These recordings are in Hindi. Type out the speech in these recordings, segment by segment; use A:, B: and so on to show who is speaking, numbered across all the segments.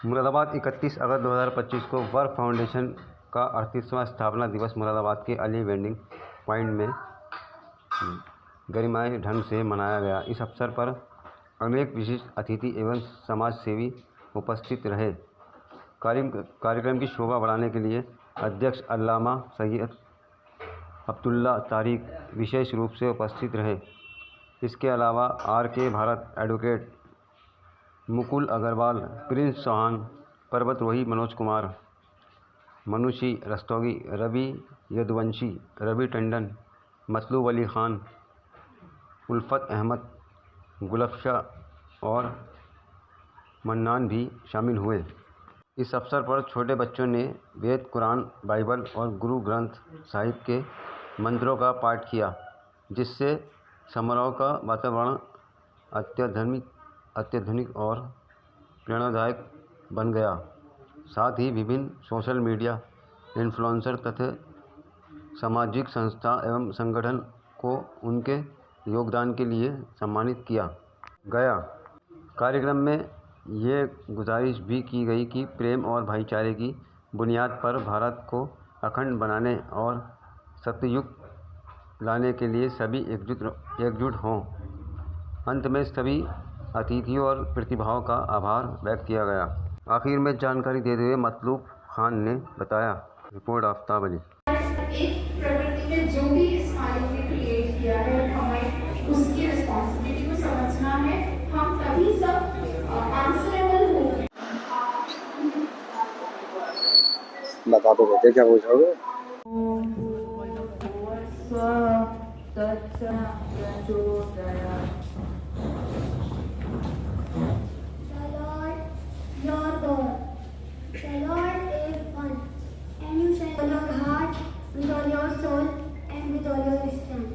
A: मुरादाबाद 31 अगस्त 2025 को वर्क फाउंडेशन का 38वां स्थापना दिवस मुरादाबाद के अली वेंडिंग पॉइंट में गरिमामय ढंग से मनाया गया। इस अवसर पर अनेक विशिष्ट अतिथि एवं समाज सेवी उपस्थित रहे। कार्यक्रम की शोभा बढ़ाने के लिए अध्यक्ष अल्लामा सैयद अब्दुल्ला तारिक विशेष रूप से उपस्थित रहे। इसके अलावा RK Bharat, advocate Mukul Agarwal, Prince Chauhan, पर्वतरोही मनोज कुमार, मनुषी रस्तोगी, रवि यदुवंशी, रवि टंडन, मतलूब अली खान, उल्फत अहमद, गुलफशा और मन्नान भी शामिल हुए। इस अवसर पर छोटे बच्चों ने वेद, कुरान, बाइबल और गुरु ग्रंथ साहिब के मंत्रों का पाठ किया, जिससे समारोह का वातावरण अत्याधुनिक और प्रेरणादायक बन गया। साथ ही विभिन्न सोशल मीडिया इन्फ्लुएंसर तथा सामाजिक संस्था एवं संगठन को उनके योगदान के लिए सम्मानित किया गया। कार्यक्रम में ये गुजारिश भी की गई कि प्रेम और भाईचारे की बुनियाद पर भारत को अखंड बनाने और सत्ययुग लाने के लिए सभी एकजुट हों। अंत में सभी अतिथियों और प्रतिभाओं का आभार व्यक्त किया गया। आखिर में जानकारी देते हुए मतलूब खान ने बताया। रिपोर्ट आफ्ताब अली।
B: एक प्रकृति ने जो भी इस मालिक ने क्रिएट किया है, हमें उसकी रिस्पॉन्सिबिलिटी को समझना है। हम तभी सब आंसरेबल होंगे।
C: बता तो देते क्या पूछोगे?
D: Your God. The Lord is one, and you shall with your heart, with all your soul, and with all your strength.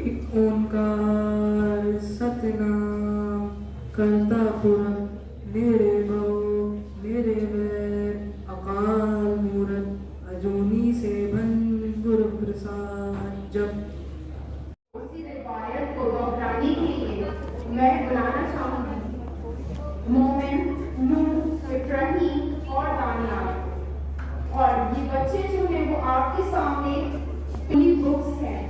E: एक ओंकार सतनाम करता पुरख मेरे बहु मेरे बैर अकाल मूरत अजूनी से बन गुरु प्रसाद। जब
B: उसी रिवायत को दोहराने के लिए मैं बुलाना चाहूँगी मोमिन, नूर, इब्राहिम और दानियाल। और ये बच्चे जो हैं वो आपके सामने होली बुक्स हैं,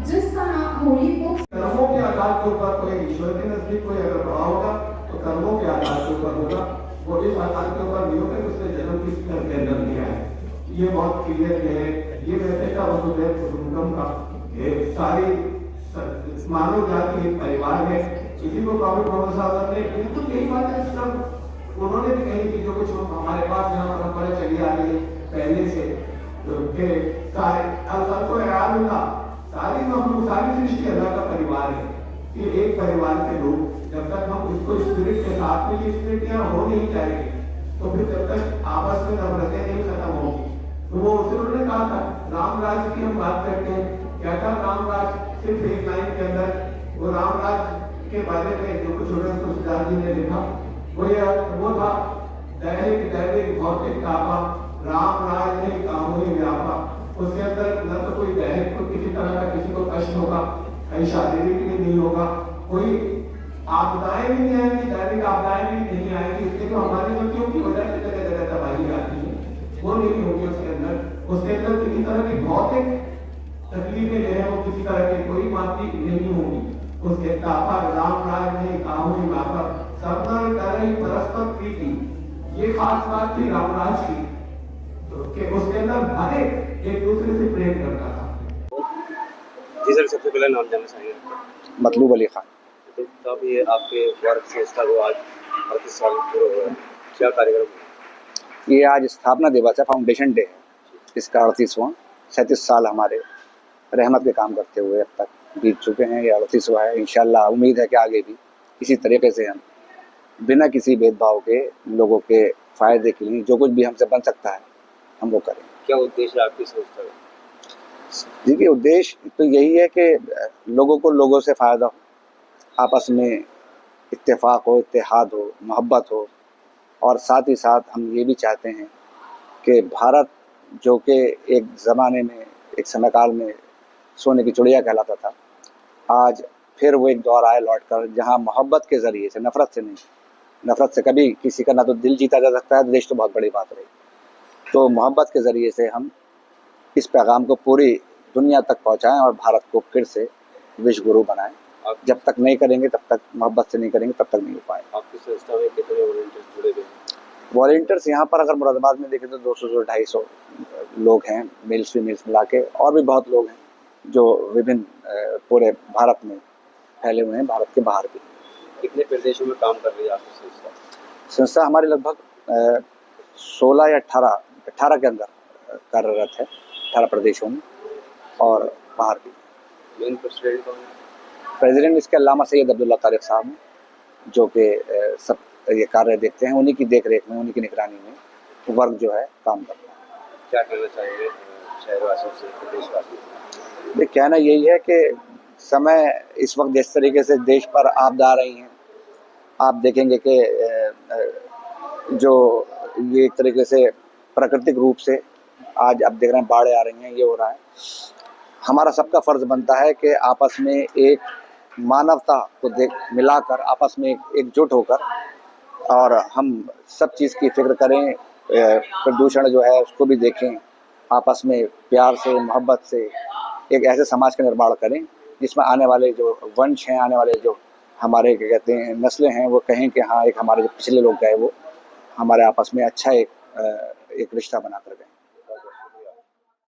B: जिसका नाम होली बुक्स।
F: कर्मों के आधार के ऊपर कोई ईश्वर के नजदीक कोई अगर बड़ा होगा तो कर्मों के आधार के ऊपर होगा। वो इस आधार के ऊपर नहीं होगा कि उसने जन्म किस घर के अंदर लिया है। ये बहुत क्लियर है। ये वैसे का वसुधैव कुटुंबकम का सारी मानव जाति एक परिवार है। इसी को प्रॉफेट मोहम्मद साहब ने बिल्कुल यही बात है सब उन्होंने भी कही कि जो कुछ हमारे पास यहाँ परंपरा चली आ रही है पहले से, तो सारे सबको सारी सारी सृष्टि अल्लाह का परिवार है। ये एक परिवार के लोग जब तक हम उसको स्पिरिट के साथ में ये स्पिरिट यहाँ हो नहीं जाएगी तो फिर जब तक आपस में नफरतें नहीं खत्म होगी। तो वो उन्होंने कहा था राम राज्य की हम बात करते हैं, क्या था राम राज्य सिर्फ एक लाइन के अंदर वो राम राज्य के बारे में जो कुछ उन्होंने तुलसीदास जी ने लिखा वो था दैनिक दैनिक भौतिक तापा राम राज ने कामों व्यापा। उसके अंदर न तो कोई दैनिक को किसी तरह का किसी को कष्ट होगा, कहीं शारीरिक भी नहीं होगा, कोई आपदाएं भी नहीं आएंगी, दैनिक आपदाएं भी नहीं आएंगी। इसलिए तो हमारी गलतियों की वजह से जगह जगह तबाही आती है, वो नहीं होगी उसके अंदर किसी तरह की भौतिक तकलीफें जो है वो किसी तरह की कोई मानती नहीं होगी। उसके तापा राम राज ने काहू मापा सबना करे परस्पर प्रीति। ये खास बात थी रामराज की, तो उसके अंदर हर एक दूसरे से प्रेम करता था।
A: जी सर, सबसे पहले नाम जानना चाहिए।
C: मतलूब अली खान।
A: तो तब ये आपके वर्क संस्था को आज 38 साल पूरा हुआ है, क्या कार्यक्रम?
C: ये आज स्थापना दिवस है, फाउंडेशन डे है। इसका 38वां 37 साल हमारे रहमत के काम करते हुए अब तक बीत चुके हैं। ये 38वां है। इंशाल्लाह उम्मीद है कि आगे भी इसी तरीके से हम बिना किसी भेदभाव के लोगों के फ़ायदे के लिए जो कुछ भी हमसे बन सकता है हम वो करें।
A: क्या उद्देश्य आपकी संस्था का?
C: देखिए, उद्देश्य तो यही है कि लोगों को लोगों से फ़ायदा हो, आपस में इत्तेफाक हो, इत्तेहाद हो, मोहब्बत हो, और साथ ही साथ हम ये भी चाहते हैं कि भारत, जो कि एक ज़माने में, एक समय काल में सोने की चिड़िया कहलाता था, आज फिर वो एक दौर आए लौट कर जहाँ मोहब्बत के ज़रिए से, नफ़रत से नहीं, नफ़रत से कभी किसी का ना तो दिल जीता जा सकता है, तो देश तो बहुत बड़ी बात रही। तो मोहब्बत के ज़रिए से हम इस पैगाम को पूरी दुनिया तक पहुँचाएँ और भारत को फिर से विश्व गुरु बनाएँ। जब तक नहीं करेंगे, तब तक मोहब्बत से नहीं करेंगे, तब तक नहीं हो पाएगा।
A: आपकी संस्था में कितने वॉलंटियर्स जुड़े हुए हैं?
C: वॉलंटियर्स यहाँ पर अगर मुरादाबाद में देखें तो 200 से 250 लोग हैं, मेल्स फीमेल्स मिला के, और भी बहुत लोग हैं जो विभिन्न पूरे भारत में फैले हुए हैं, भारत के बाहर भी।
A: कितने प्रदेशों में काम कर रही है आपकी संस्था?
C: संस्था हमारी लगभग 16 या 18 के अंदर कार्यरत है, 18 प्रदेशों में और बाहर भी।
A: मेन प्रेसिडेंट कौन है?
C: प्रेसिडेंट इसके अल्लामा सैयद अब्दुल्ला तारिक साहब हैं, जो कि सब ये कार्य देखते हैं, उन्हीं की देख रेख में, उन्हीं की निगरानी में वर्ग जो है काम करता है।
A: क्या कहना चाहिए शहरवासियों से, प्रदेशवासियों से?
C: ये कहना यही है कि समय इस वक्त जिस तरीके से देश पर आपदा आ रही हैं, आप देखेंगे कि जो ये एक तरीके से प्राकृतिक रूप से आज आप देख रहे हैं बाढ़ें आ रही हैं, ये हो रहा है। हमारा सबका फ़र्ज़ बनता है कि आपस में एक मानवता को मिलाकर, आपस में एकजुट होकर, और हम सब चीज़ की फ़िक्र करें, प्रदूषण जो है उसको भी देखें, आपस में प्यार से, मोहब्बत से एक ऐसे समाज का निर्माण करें जिसमें आने वाले जो वंश हैं, आने वाले जो हमारे क्या कहते हैं नस्लें हैं, वो कहें कि हाँ, एक हमारे जो पिछले लोग गए वो हमारे आपस में अच्छा एक रिश्ता बना कर गए।